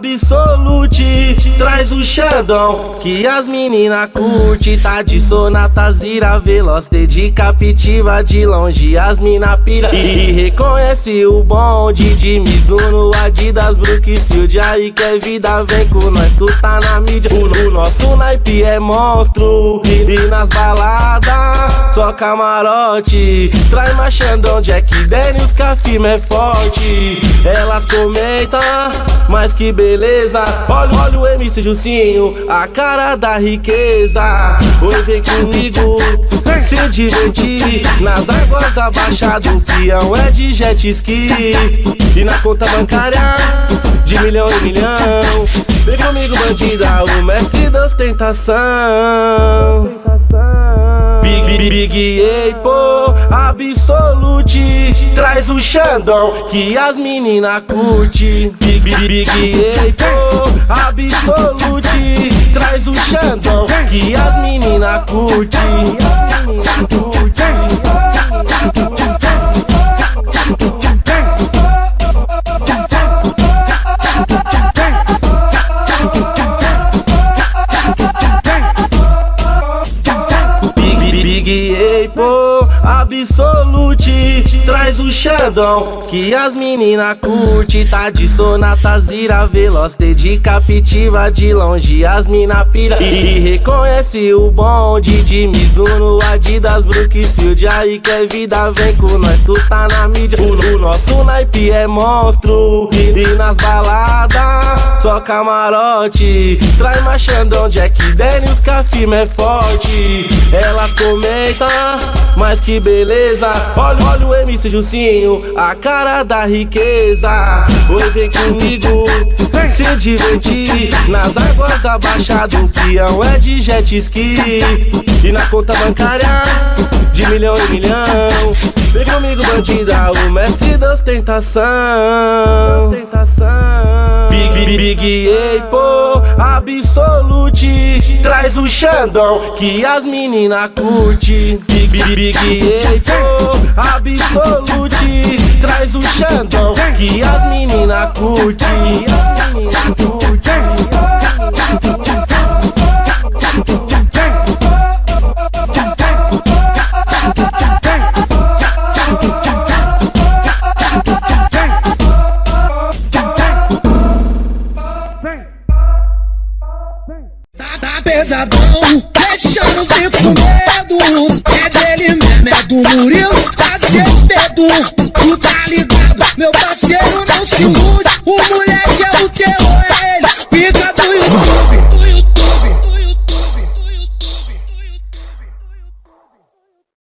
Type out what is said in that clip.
Absolute, traz o Xandão que as menina curte. Tá de Sonata, Zira, Veloster, Captiva, de longe as mina pira e reconhece o bonde de Mizuno, Adidas, Brookfield. Aí que é vida, vem com nós, tu tá na mídia. O nosso naipe é monstro e nas baladas só camarote. Traz mais Xandão, Jack Daniels, que a firma é forte. Elas comentam, mas que beleza. Olha o MC Jucinho, a cara da riqueza. Hoje vem comigo se divertir nas águas da Baixada. O peão é de jet ski e na conta bancária de milhão em milhão. Vem comigo, bandida, o mestre da ostentação. Big Ape, Absolute, traz o Xandão que as menina curte. Big Ape, Absolute, traz o Xandão que as menina curte. Big Ape, Absolute, traz o Xandão que as menina curte. Tá de Sonata, Zira, Veloster, Captiva, de longe as mina pira e reconhece o bonde de Mizuno, Adidas, Brookfield. Aí que é vida, vem com nós, tu tá na mídia. O nosso naipe é monstro e nas baladas só camarote. Traz mais Xandão, Jack Daniels, que a firma é forte. Elas comentam, mas que beleza. Olha o MC Jucinho, a cara da riqueza. Hoje vem comigo se divertir nas águas da Baixada. O peão é de jet ski e na conta bancária de milhão em milhão. Vem comigo, bandida, o mestre da ostentação. Big Ape, Absolute, traz o Xandão que as menina curte. Big Ape, Absolute, traz o Xandão que as menina curte. Tá pesadão, deixando os bicos com medo. É dele mesmo, é do Murilo, tá sem medo. Tu tá ligado, meu parceiro, não se mude.